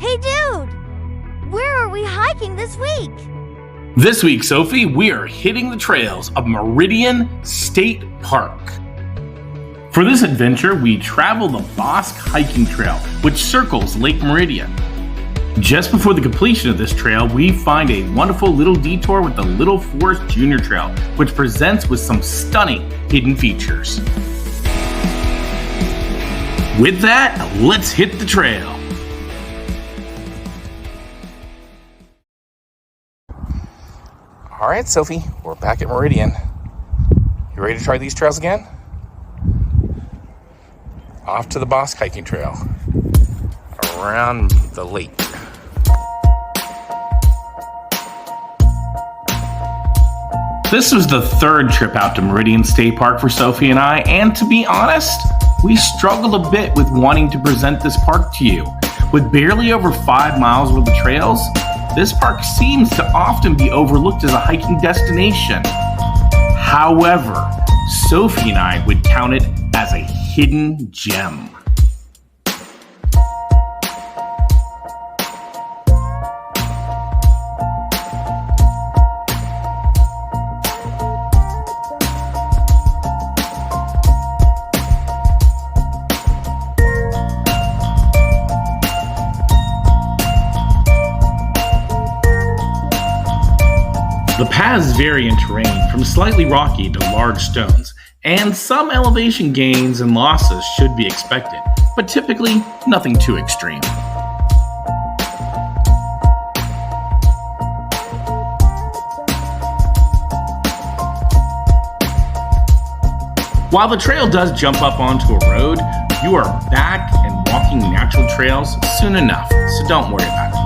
Hey dude! Where are we hiking this week? This week, Sophie, we are hitting the trails of Meridian State Park. For this adventure, we travel the Bosque hiking trail, which circles Lake Meridian. Just before the completion of this trail, we find a wonderful little detour with the Little Forest Junior Trail, which presents with some stunning hidden features. With that, let's hit the trail. All right, Sophie, we're back at Meridian. You ready to try these trails again? Off to the Bosque hiking trail around the lake. This was the third trip out to Meridian State Park for Sophie and I, and to be honest, we struggled a bit with wanting to present this park to you. With barely over 5 miles worth of trails, this park seems to often be overlooked as a hiking destination. However, Sophie and I would count it as a hidden gem. The paths vary in terrain from slightly rocky to large stones, and some elevation gains and losses should be expected, but typically nothing too extreme. While the trail does jump up onto a road, you are back and walking natural trails soon enough, so don't worry about it.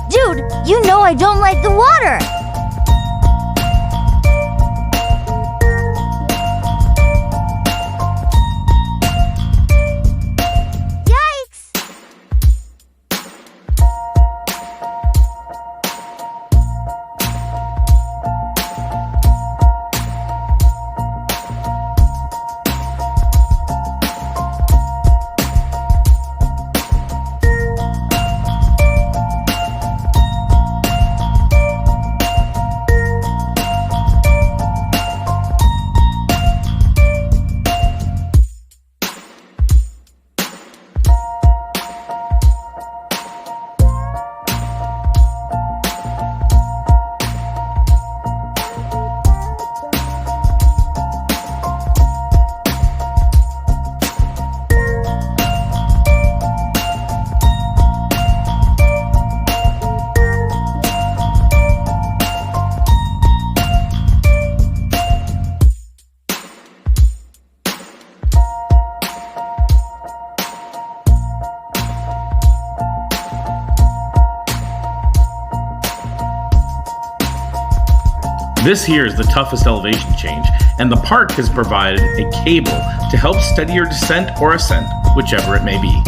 Dude, you know I don't like the water! Yikes! This here is the toughest elevation change, and the park has provided a cable to help steady your descent or ascent, whichever it may be.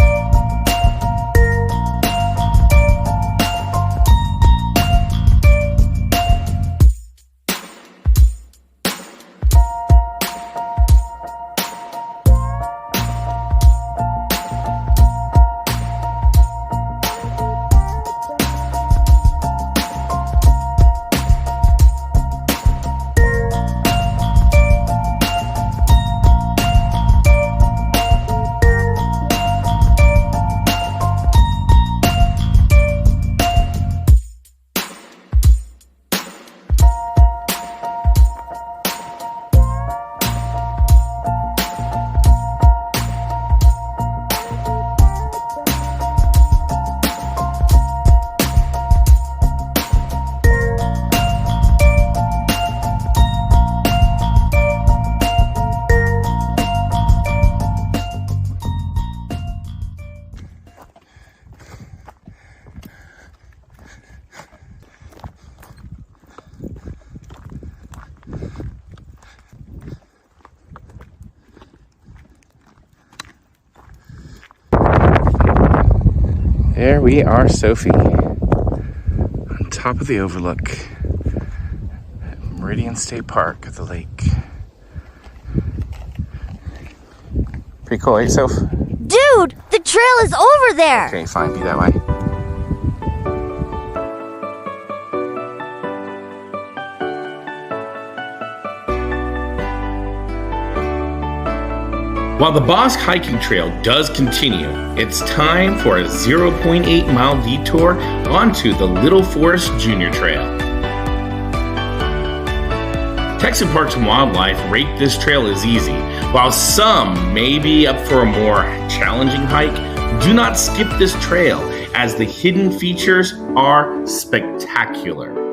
There we are, Sophie, on top of the overlook at Meridian State Park at the lake. Pretty cool, eh, Soph? Dude, the trail is over there. Okay, fine, be that way. While the Bosque hiking trail does continue, it's time for a 0.8 mile detour onto the Little Forest Junior Trail. Texas Parks and Wildlife rate this trail as easy. While some may be up for a more challenging hike, do not skip this trail as the hidden features are spectacular.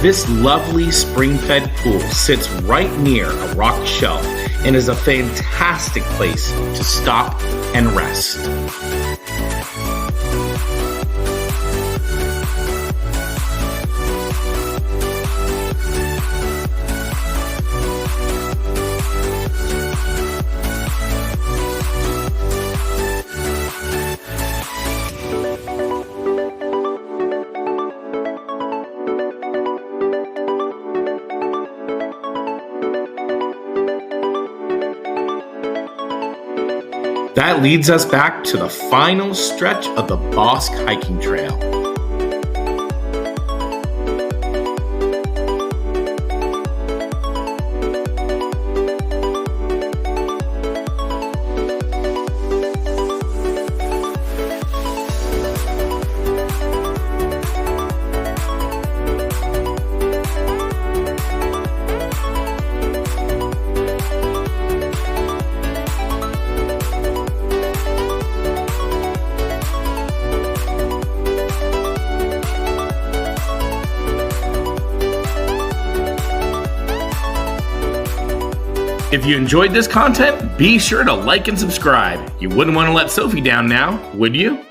This lovely spring-fed pool sits right near a rock shelf and is a fantastic place to stop and rest. That leads us back to the final stretch of the Bosque hiking trail. If you enjoyed this content, be sure to like and subscribe. You wouldn't want to let Sophie down now, would you?